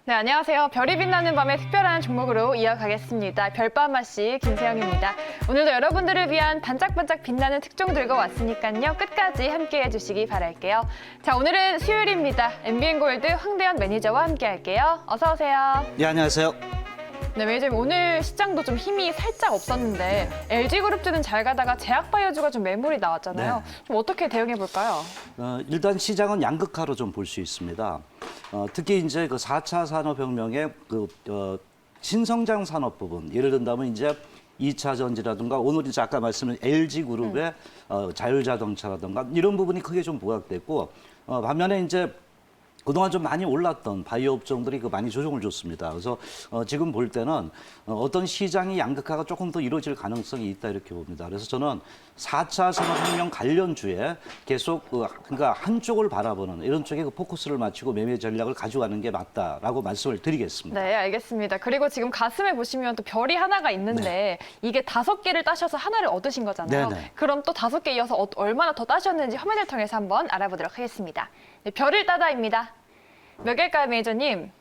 네, 안녕하세요. 별이 빛나는 밤의 특별한 종목으로 이어가겠습니다. 별밤 맛씨 김세영입니다. 오늘도 여러분들을 위한 반짝반짝 빛나는 특종 들고 왔으니까요. 끝까지 함께해 주시기 바랄게요. 자, 오늘은 수요일입니다. MBN골드 황대현 매니저와 함께할게요. 어서 오세요. 네, 안녕하세요. 네, 매니저님 오늘 시장도 좀 힘이 살짝 없었는데 LG그룹주는 잘 가다가 제약바이오주가 좀 매물이 나왔잖아요. 네. 좀 어떻게 대응해 볼까요? 일단 시장은 양극화로 좀 볼 수 있습니다. 특히 이제 그 4차 산업혁명의 신성장 산업 부분, 예를 든다면 이제 2차 전지라든가 오늘 이제 아까 말씀드린 LG그룹의 자율자동차라든가 이런 부분이 크게 좀 부각됐고, 반면에 이제 그동안 좀 많이 올랐던 바이오 업종들이 많이 조정을 줬습니다. 그래서 지금 볼 때는 어떤 시장의 양극화가 조금 더 이루어질 가능성이 있다 이렇게 봅니다. 그래서 저는 4차 산업혁명 관련주에 계속 그러니까 한쪽을 바라보는 이런 쪽에 포커스를 맞추고 매매 전략을 가져가는 게 맞다라고 말씀을 드리겠습니다. 네, 알겠습니다. 그리고 지금 가슴에 보시면 또 별이 하나가 있는데 이게 5개를 따셔서 하나를 얻으신 거잖아요. 네네. 그럼 또 5개 이어서 얼마나 더 따셨는지 화면을 통해서 한번 알아보도록 하겠습니다. 네, 별을 따다입니다. 몇 개일까요, 매니저님?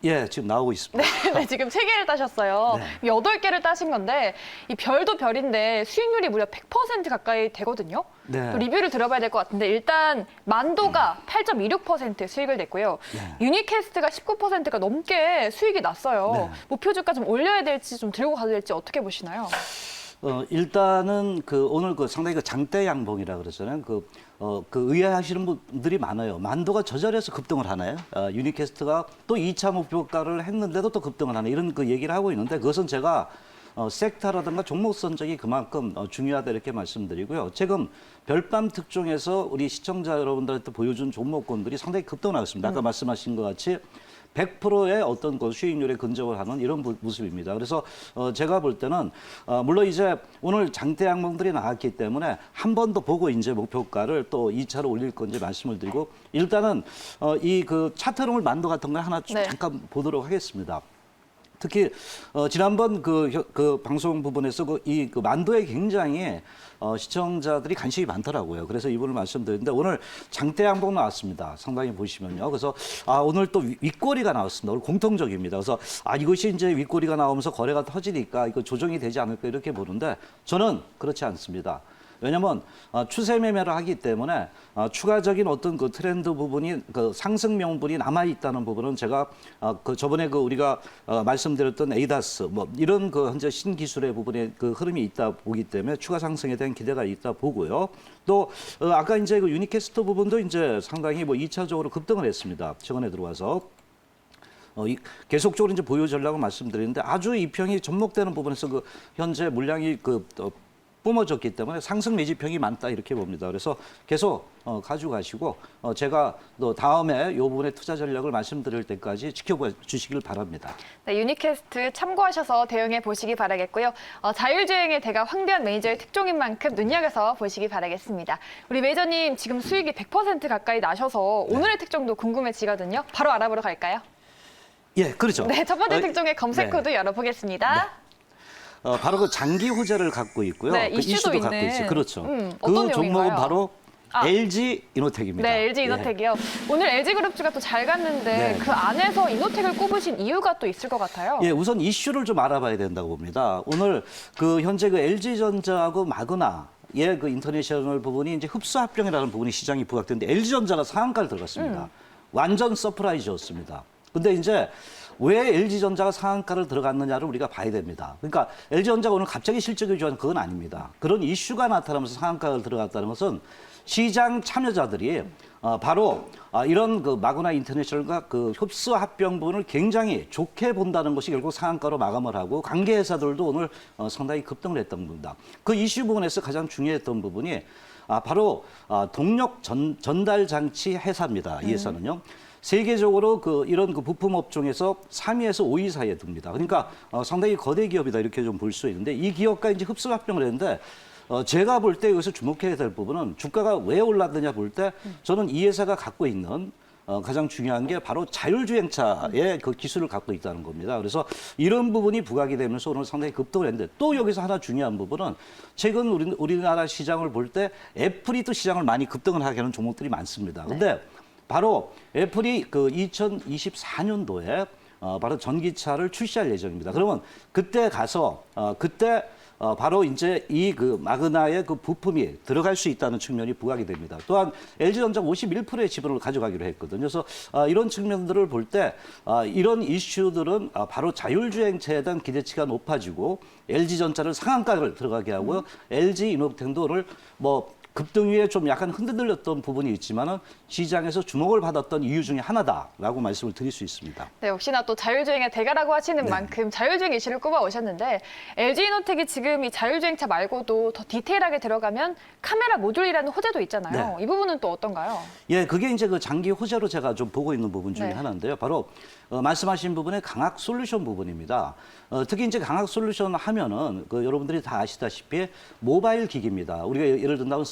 예, 지금 나오고 있습니다. 네, 지금 3개를 따셨어요. 네. 8개를 따신 건데 이 별도 별인데 수익률이 무려 100% 가까이 되거든요. 네. 또 리뷰를 들어봐야 될 것 같은데 일단 만도가 8.26% 수익을 냈고요. 네. 유니캐스트가 19%가 넘게 수익이 났어요. 네. 목표 주가 좀 올려야 될지 좀 들고 가야 될지 어떻게 보시나요? 일단은 오늘 상당히 장대 양봉이라 그러잖아요. 의아하시는 분들이 많아요. 만도가 저절해서 급등을 하나요? 유니캐스트가 또 2차 목표가를 했는데도 또 급등을 하네. 이런 얘기를 하고 있는데 그것은 제가 섹터라든가 종목 선정이 그만큼 중요하다 이렇게 말씀드리고요. 지금 별밤 특종에서 우리 시청자 여러분들한테 보여준 종목군들이 상당히 급등을 하고 있습니다. 아까 말씀하신 것 같이 100%의 어떤 수익률에 근접을 하는 이런 모습입니다. 그래서 제가 볼 때는 물론 이제 오늘 장대 양봉들이 나왔기 때문에 한 번 더 보고 이제 목표가를 또 2차로 올릴 건지 말씀을 드리고 일단은 차트롱을 만도 같은 거 하나 네. 잠깐 보도록 하겠습니다. 특히 지난번 방송 부분에서 만도에 굉장히 시청자들이 관심이 많더라고요. 그래서 이 부분을 말씀드렸는데 오늘 장대 양봉 나왔습니다. 상당히 보시면요. 그래서 오늘 또 윗꼬리가 나왔습니다. 오늘 공통적입니다. 그래서 이것이 이제 윗꼬리가 나오면서 거래가 터지니까 이거 조정이 되지 않을까 이렇게 보는데 저는 그렇지 않습니다. 왜냐하면 추세 매매를 하기 때문에 추가적인 어떤 트렌드 부분이 상승 명분이 남아 있다는 부분은 제가 저번에 우리가 말씀드렸던 에이다스 이런 현재 신기술의 부분에 흐름이 있다 보기 때문에 추가 상승에 대한 기대가 있다 보고요. 또 아까 이제 유니캐스트 부분도 이제 상당히 2차적으로 급등을 했습니다. 최근에 들어와서. 계속적으로 이제 보유 전략을 말씀드리는데 아주 이평이 접목되는 부분에서 현재 물량이 뿜어졌기 때문에 상승 매집형이 많다 이렇게 봅니다. 그래서 계속 가져가시고 제가 또 다음에 이 부분의 투자 전략을 말씀드릴 때까지 지켜봐 주시길 바랍니다. 네, 유니캐스트 참고하셔서 대응해 보시기 바라겠고요. 자율주행의 대가 황대현 매니저의 특종인 만큼 눈여겨서 보시기 바라겠습니다. 우리 매니저님 지금 수익이 100% 가까이 나셔서 오늘의 특종도 궁금해지거든요. 바로 알아보러 갈까요? 예, 그렇죠. 네, 첫 번째 특종의 검색 코드 열어보겠습니다. 바로 장기 호재를 갖고 있고요. 네, 이슈도 갖고 있는. 있어요. 그렇죠. 어떤 종목은 내용인가요? 바로 LG 이노텍입니다. 네, LG 이노텍이요. 오늘 LG그룹주가 또 잘 갔는데 네. 그 안에서 이노텍을 꼽으신 이유가 또 있을 것 같아요. 예, 우선 이슈를 좀 알아봐야 된다고 봅니다. 오늘 현재 LG전자하고 마그나의 인터내셔널 부분이 이제 흡수 합병이라는 부분이 시장이 부각됐는데 LG전자가 상한가를 들어갔습니다. 완전 서프라이즈였습니다. 근데 이제 왜 LG전자가 상한가를 들어갔느냐를 우리가 봐야 됩니다. 그러니까 LG전자가 오늘 갑자기 실적이 좋아진 그건 아닙니다. 그런 이슈가 나타나면서 상한가를 들어갔다는 것은 시장 참여자들이 바로 이런 마그나 인터내셔널과 흡수 합병 부분을 굉장히 좋게 본다는 것이 결국 상한가로 마감을 하고 관계회사들도 오늘 상당히 급등을 했던 겁니다. 그 이슈 부분에서 가장 중요했던 부분이 바로 동력 전달 장치 회사입니다. 이 회사는요. 세계적으로 이런 부품 업종에서 3위에서 5위 사이에 듭니다. 그러니까 상당히 거대 기업이다 이렇게 좀 볼 수 있는데 이 기업과 이제 흡수 합병을 했는데 제가 볼 때 여기서 주목해야 될 부분은 주가가 왜 올랐느냐 볼 때 저는 이 회사가 갖고 있는 가장 중요한 게 바로 자율주행차의 기술을 갖고 있다는 겁니다. 그래서 이런 부분이 부각이 되면서 오늘 상당히 급등을 했는데 또 여기서 하나 중요한 부분은 최근 우리나라 시장을 볼 때 애플이 또 시장을 많이 급등을 하게 하는 종목들이 많습니다. 근데 바로 애플이 그 2024년도에 바로 전기차를 출시할 예정입니다. 그러면 그때 가서 바로 이제 이 그 마그나의 그 부품이 들어갈 수 있다는 측면이 부각이 됩니다. 또한 LG전자가 51%의 지분을 가져가기로 했거든요. 그래서 이런 측면들을 볼 때 이런 이슈들은 바로 자율주행차에 대한 기대치가 높아지고 LG전자를 상한가를 들어가게 하고요. LG이노텍도를 뭐 급등위에 좀 약간 흔들렸던 부분이 있지만은 시장에서 주목을 받았던 이유 중에 하나다라고 말씀을 드릴 수 있습니다. 네, 역시나 또 자율주행의 대가라고 하시는 만큼 자율주행 이슈를 꼽아 오셨는데 LG이노텍이 지금 이 자율주행차 말고도 더 디테일하게 들어가면 카메라 모듈이라는 호재도 있잖아요. 이 부분은 또 어떤가요? 예, 그게 이제 그 장기 호재로 제가 좀 보고 있는 부분 중에 하나인데요. 바로 말씀하신 부분의 강학 솔루션 부분입니다. 특히 이제 강학 솔루션 하면은 여러분들이 다 아시다시피 모바일 기기입니다. 우리가 예를 든다면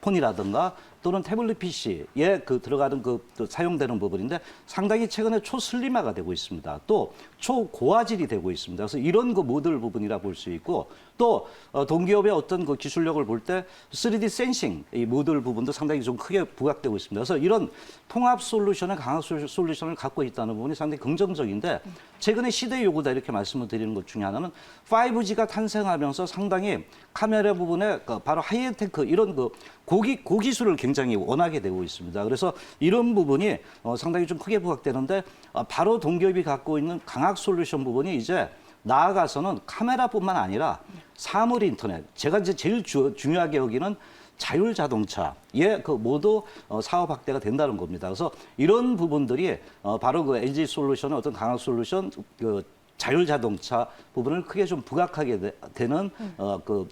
스마트폰이라든가 또는 태블릿 PC에 들어가는 사용되는 부분인데 상당히 최근에 초슬림화가 되고 있습니다. 또 초고화질이 되고 있습니다. 그래서 이런 모듈 부분이라 볼 수 있고 또 동기업의 어떤 기술력을 볼 때 3D 센싱 이 모듈 부분도 상당히 좀 크게 부각되고 있습니다. 그래서 이런 통합 솔루션의 강한 솔루션을 갖고 있다는 부분이 상당히 긍정적인데 최근에 시대의 요구다 이렇게 말씀을 드리는 것 중에 하나는 5G가 탄생하면서 상당히 카메라 부분에 바로 하이엔테크 이런 고기술을 굉장히 원하게 되고 있습니다. 그래서 이런 부분이 상당히 좀 크게 부각되는데 바로 동기업이 갖고 있는 강학 솔루션 부분이 이제 나아가서는 카메라뿐만 아니라 사물 인터넷, 제가 이제 제일 중요하게 여기는 자율자동차에 모두 사업 확대가 된다는 겁니다. 그래서 이런 부분들이 바로 LG 솔루션의 어떤 강학 솔루션 자율자동차 부분을 크게 좀 부각하게 되는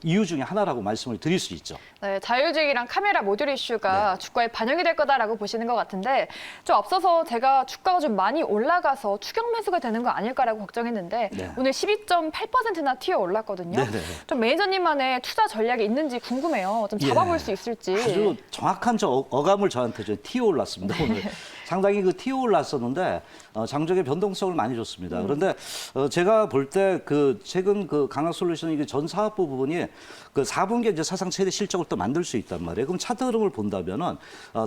이유 중에 하나라고 말씀을 드릴 수 있죠. 네, 자율주행이랑 카메라 모듈 이슈가 주가에 반영이 될 거다라고 보시는 것 같은데 좀 앞서서 제가 주가가 좀 많이 올라가서 추격 매수가 되는 거 아닐까라고 걱정했는데 오늘 12.8%나 튀어 올랐거든요. 좀 매니저님만의 투자 전략이 있는지 궁금해요. 좀 잡아볼 수 있을지. 아주 정확한 어감을 저한테 좀 튀어 올랐습니다. 오늘 상당히 튀어 올랐었는데 장중에 변동성을 많이 줬습니다. 그런데 제가 볼 때 최근 강학 솔루션이 전 사업부 부분이 4분기에 이제 사상 최대 실적을 또 만들 수 있단 말이에요. 그럼 차트 흐름을 본다면은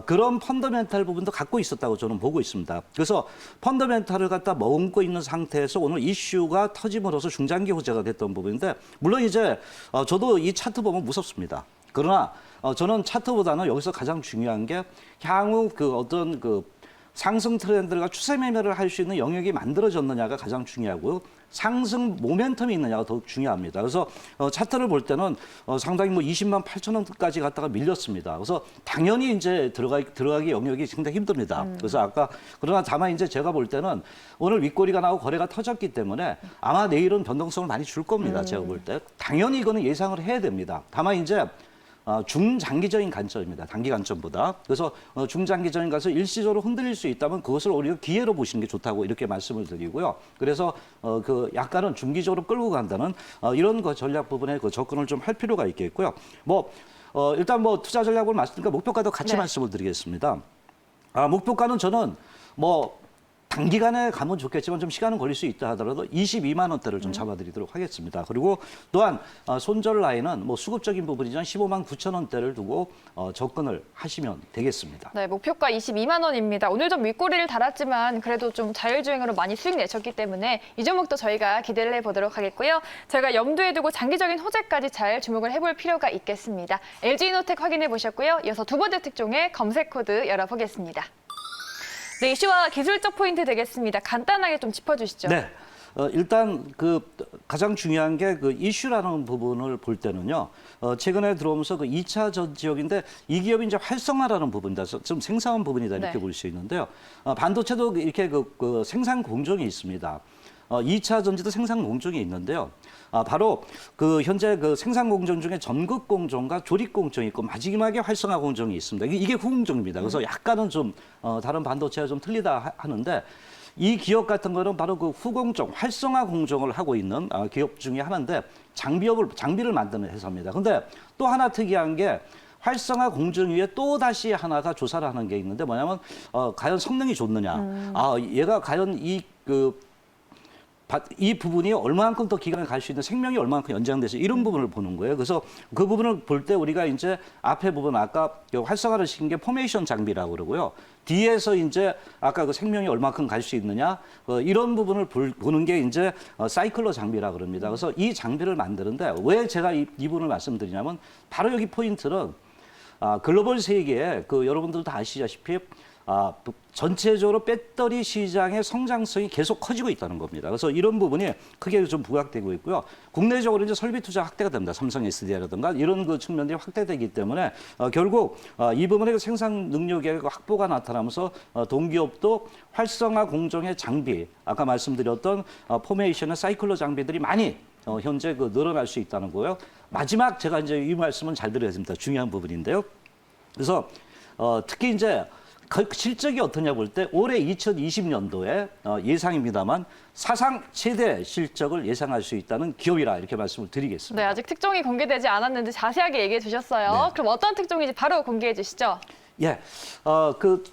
그런 펀더멘탈 부분도 갖고 있었다고 저는 보고 있습니다. 그래서 펀더멘탈을 갖다 머금고 있는 상태에서 오늘 이슈가 터짐으로써 중장기 호재가 됐던 부분인데 물론 이제 저도 이 차트 보면 무섭습니다. 그러나 저는 차트보다는 여기서 가장 중요한 게 향후 어떤 상승 트렌드가 추세 매매를 할 수 있는 영역이 만들어졌느냐가 가장 중요하고요. 상승 모멘텀이 있느냐가 더욱 중요합니다. 그래서 차트를 볼 때는 상당히 20만 8천 원까지 갔다가 밀렸습니다. 그래서 당연히 이제 들어가기 영역이 상당히 힘듭니다. 그래서 그러나 다만 이제 제가 볼 때는 오늘 윗꼬리가 나오고 거래가 터졌기 때문에 아마 내일은 변동성을 많이 줄 겁니다. 제가 볼 때. 당연히 이거는 예상을 해야 됩니다. 다만 이제 중장기적인 관점입니다. 단기 관점보다. 그래서 중장기적인 관점 일시적으로 흔들릴 수 있다면 그것을 오히려 기회로 보시는 게 좋다고 이렇게 말씀을 드리고요. 그래서 약간은 중기적으로 끌고 간다는 이런 전략 부분에 접근을 좀 할 필요가 있겠고요. 일단 투자 전략을 말씀드리니까 목표가도 같이 말씀을 드리겠습니다. 목표가는 저는 단기간에 가면 좋겠지만 좀 시간은 걸릴 수 있다 하더라도 22만 원대를 좀 잡아드리도록 하겠습니다. 그리고 또한 손절 라인은 수급적인 부분이지만 15만 9천 원대를 두고 접근을 하시면 되겠습니다. 네, 목표가 22만 원입니다. 오늘 좀 윗꼬리를 달았지만 그래도 좀 자율주행으로 많이 수익 내셨기 때문에 이 종목도 저희가 기대를 해보도록 하겠고요. 저희가 염두에 두고 장기적인 호재까지 잘 주목을 해볼 필요가 있겠습니다. LG이노텍 확인해 보셨고요. 이어서 두 번째 특종의 검색 코드 열어보겠습니다. 네, 이슈와 기술적 포인트 되겠습니다. 간단하게 좀 짚어주시죠. 네. 일단 가장 중요한 게 이슈라는 부분을 볼 때는요. 최근에 들어오면서 2차 전 지역인데 이 기업이 이제 활성화라는 부분이다. 좀 생산한 부분이다 이렇게 볼 수 있는데요. 반도체도 이렇게 생산 공정이 있습니다. 2차 전지도 생산 공정이 있는데요. 바로 현재 생산 공정 중에 전극 공정과 조립 공정이 있고 마지막에 활성화 공정이 있습니다. 이게 후공정입니다. 그래서 약간은 좀 다른 반도체와 좀 틀리다 하는데 이 기업 같은 거는 바로 후공정, 활성화 공정을 하고 있는 기업 중에 하나인데 장비를 만드는 회사입니다. 근데 또 하나 특이한 게 활성화 공정 위에 또 다시 하나가 조사를 하는 게 있는데 뭐냐면 과연 성능이 좋느냐. 얘가 과연 이 부분이 얼마만큼 더 기간을 갈 수 있는 생명이 얼마만큼 연장돼서 이런 부분을 보는 거예요. 그래서 그 부분을 볼 때 우리가 이제 앞에 부분 아까 활성화를 시킨 게 포메이션 장비라고 그러고요. 뒤에서 이제 아까 그 생명이 얼마만큼 갈 수 있느냐 이런 부분을 보는 게 이제 사이클러 장비라 그럽니다. 그래서 이 장비를 만드는데 왜 제가 이 부분을 말씀드리냐면 바로 여기 포인트는 글로벌 세계에 여러분들도 다 아시다시피 전체적으로 배터리 시장의 성장성이 계속 커지고 있다는 겁니다. 그래서 이런 부분이 크게 좀 부각되고 있고요. 국내적으로 이제 설비 투자 확대가 됩니다. 삼성 SDI라든가 이런 그 측면들이 확대되기 때문에 결국 이 부분의 그 생산 능력의 확보가 나타나면서 동기업도 활성화 공정의 장비, 아까 말씀드렸던 포메이션의 사이클러 장비들이 많이 현재 늘어날 수 있다는 거예요. 마지막 제가 이제 이 말씀은 잘 드려야 됩니다. 중요한 부분인데요. 그래서 특히 이제 실적이 어떠냐 볼 때 올해 2020년도에 예상입니다만 사상 최대 실적을 예상할 수 있다는 기업이라 이렇게 말씀을 드리겠습니다. 네, 아직 특종이 공개되지 않았는데 자세하게 얘기해 주셨어요. 네. 그럼 어떤 특종인지 바로 공개해 주시죠. 예,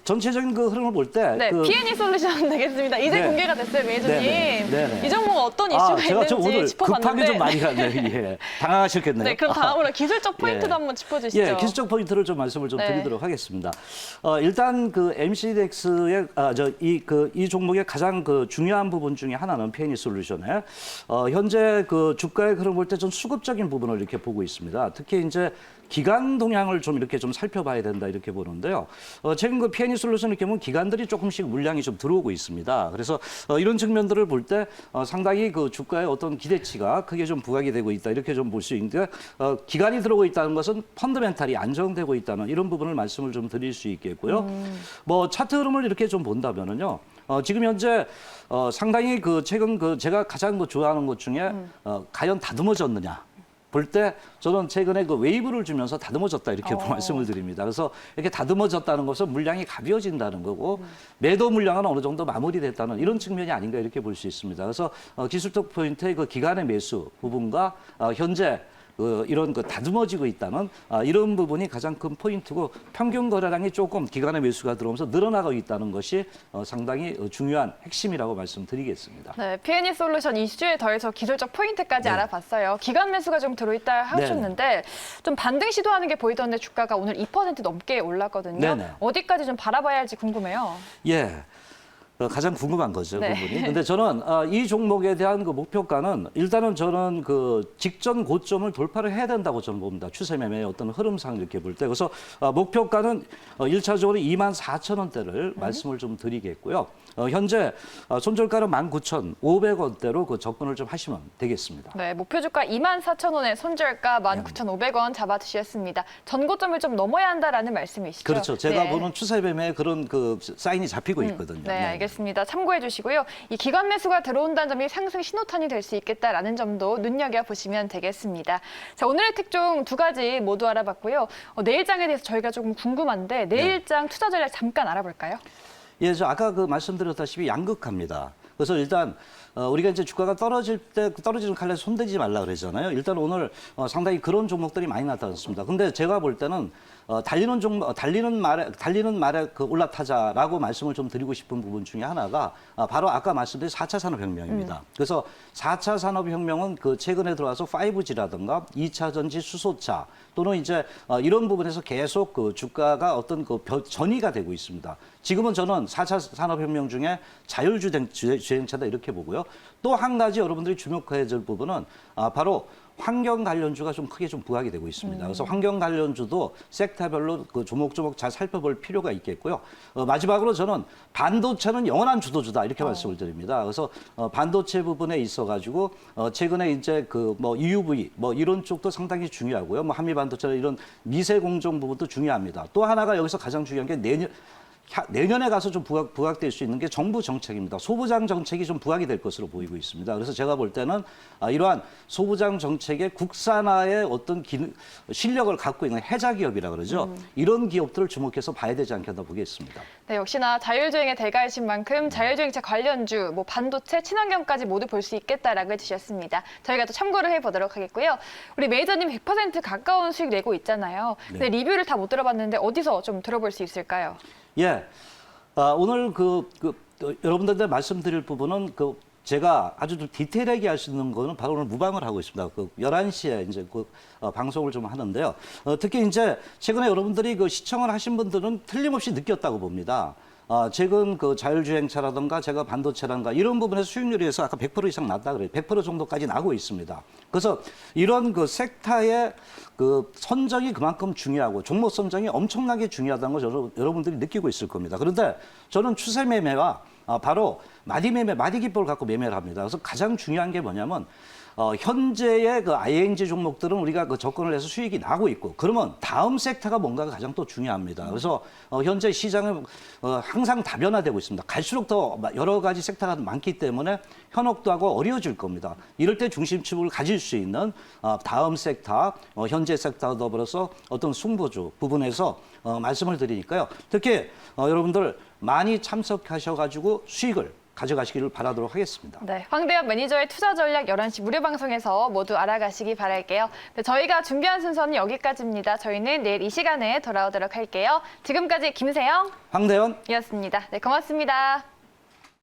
전체적인 흐름을 볼 때 네, P&E 솔루션 되겠습니다. 이제 네. 공개가 됐어요, 매니저님. 네. 이 종목 어떤 이슈가 제가 좀 있는지 오늘 짚어봤는데. 급하게 좀 많이 갔네요. 예. 당황하셨겠네요. 네, 그럼 다음으로 기술적 포인트도 예. 한번 짚어주시죠. 예, 기술적 포인트를 좀 말씀을 좀 네. 드리도록 하겠습니다. 일단 MCDX의 이 종목의 가장 중요한 부분 중에 하나는 P&E 솔루션에 현재 주가의 흐름 볼 때 좀 수급적인 부분을 이렇게 보고 있습니다. 특히 이제 기간 동향을 좀 이렇게 좀 살펴봐야 된다 이렇게 보는데요. 최근 P&E 솔루션 이렇게 보면 기관들이 조금씩 물량이 좀 들어오고 있습니다. 그래서 이런 측면들을 볼 때 상당히 주가의 어떤 기대치가 크게 좀 부각이 되고 있다 이렇게 좀 볼 수 있는데 기간이 들어오고 있다는 것은 펀더멘탈이 안정되고 있다는 이런 부분을 말씀을 좀 드릴 수 있겠고요. 뭐 차트 흐름을 이렇게 좀 본다면은요. 지금 현재 상당히 최근 제가 가장 좋아하는 것 중에 과연 다듬어졌느냐. 볼 때 저는 최근에 웨이브를 주면서 다듬어졌다 이렇게 말씀을 드립니다. 그래서 이렇게 다듬어졌다는 것은 물량이 가벼워진다는 거고 매도 물량은 어느 정도 마무리됐다는 이런 측면이 아닌가 이렇게 볼 수 있습니다. 그래서 기술적 포인트의 기간의 매수 부분과 현재 이런 다듬어지고 있다는 이런 부분이 가장 큰 포인트고 평균 거래량이 조금 기간의 매수가 들어오면서 늘어나고 있다는 것이 상당히 중요한 핵심이라고 말씀드리겠습니다. 네, P&E 솔루션 이슈에 더해서 기술적 포인트까지 네. 알아봤어요. 기간 매수가 좀 들어있다 하셨는데 좀 반등 시도하는 게 보이던데 주가가 오늘 2% 넘게 올랐거든요. 네네. 어디까지 좀 바라봐야 할지 궁금해요. 예. 가장 궁금한 거죠, 네. 부분이. 근데 저는 이 종목에 대한 목표가는 일단은 저는 직전 고점을 돌파를 해야 된다고 저는 봅니다. 추세 매매의 어떤 흐름상 이렇게 볼 때. 그래서 목표가는 1차적으로 24,000원대를 말씀을 좀 드리겠고요. 현재 손절가는 19,500원대로 접근을 좀 하시면 되겠습니다. 네, 목표 주가 24,000원에 손절가 19,500원 잡아주셨습니다. 전고점을 좀 넘어야 한다라는 말씀이시죠? 그렇죠. 제가 네. 보는 추세 매매에 그런 사인이 잡히고 있거든요. 네, 알겠습니다. 참고해 주시고요. 이 기관 매수가 들어온다는 점이 상승 신호탄이 될 수 있겠다라는 점도 눈여겨보시면 되겠습니다. 자, 오늘의 특종 두 가지 모두 알아봤고요. 내일장에 대해서 저희가 조금 궁금한데 내일장 투자 전략 잠깐 알아볼까요? 예, 저 아까 말씀드렸다시피 양극화입니다. 그래서 일단 우리가 이제 주가가 떨어질 때 떨어지는 칼에 손대지 말라 그러잖아요. 일단 오늘 상당히 그런 종목들이 많이 나타났습니다. 근데 제가 볼 때는 달리는 말에 올라타자라고 말씀을 좀 드리고 싶은 부분 중에 하나가 바로 아까 말씀드린 4차 산업혁명입니다. 그래서 4차 산업혁명은 최근에 들어와서 5G라든가 2차 전지 수소차 또는 이제 이런 부분에서 계속 주가가 어떤 전이가 되고 있습니다. 지금은 저는 4차 산업혁명 중에 자율주행차다 이렇게 보고요. 또 한 가지 여러분들이 주목해야 될 부분은 바로 환경 관련주가 좀 크게 좀 부각이 되고 있습니다. 그래서 환경 관련주도 섹터별로 조목조목 잘 살펴볼 필요가 있겠고요. 마지막으로 저는 반도체는 영원한 주도주다 이렇게 말씀을 드립니다. 그래서 반도체 부분에 있어가지고 최근에 이제 EUV 이런 쪽도 상당히 중요하고요. 한미 반도체 이런 미세 공정 부분도 중요합니다. 또 하나가 여기서 가장 중요한 게 내년에 가서 좀 부각될 수 있는 게 정부 정책입니다. 소부장 정책이 좀 부각이 될 것으로 보이고 있습니다. 그래서 제가 볼 때는 이러한 소부장 정책의 국산화의 어떤 실력을 갖고 있는 해자 기업이라 그러죠. 이런 기업들을 주목해서 봐야 되지 않겠나 보겠습니다. 네, 역시나 자율주행의 대가이신 만큼 자율주행차 관련주, 반도체, 친환경까지 모두 볼 수 있겠다라고 해주셨습니다. 저희가 또 참고를 해보도록 하겠고요. 우리 매니저님 100% 가까운 수익 내고 있잖아요. 근데 리뷰를 다 못 들어봤는데 어디서 좀 들어볼 수 있을까요? 예, 오늘 여러분들한테 말씀드릴 부분은 제가 아주 좀 디테일하게 할 수 있는 거는 바로 오늘 무방을 하고 있습니다. 그 11시에 이제 방송을 좀 하는데요. 특히 이제 최근에 여러분들이 그 시청을 하신 분들은 틀림없이 느꼈다고 봅니다. 최근 그 자율주행차라든가 제가 반도체라든가 이런 부분에서 수익률에서 아까 100% 이상 났다 그래요. 100% 정도까지 나고 있습니다. 그래서 이런 그 섹터의 그 선정이 그만큼 중요하고 종목 선정이 엄청나게 중요하다는 걸 여러분들이 느끼고 있을 겁니다. 그런데 저는 추세 매매와 바로 마디 매매, 마디 기법을 갖고 매매를 합니다. 그래서 가장 중요한 게 뭐냐면 현재의 그 ING 종목들은 우리가 그 접근을 해서 수익이 나고 있고 그러면 다음 섹터가 뭔가가 가장 또 중요합니다. 그래서 현재 시장은 항상 다변화되고 있습니다. 갈수록 더 여러 가지 섹터가 많기 때문에 현혹도 하고 어려워질 겁니다. 이럴 때 중심축을 가질 수 있는 다음 섹터, 현재 섹터와 더불어서 어떤 승부주 부분에서 말씀을 드리니까요. 특히 여러분들 많이 참석하셔가지고 수익을 가져가시기를 바라도록 하겠습니다. 네, 황대현 매니저의 투자 전략 11시 무료 방송에서 모두 알아가시기 바랄게요. 네, 저희가 준비한 순서는 여기까지입니다. 저희는 내일 이 시간에 돌아오도록 할게요. 지금까지 김세영, 황대현 이었습니다. 네, 고맙습니다.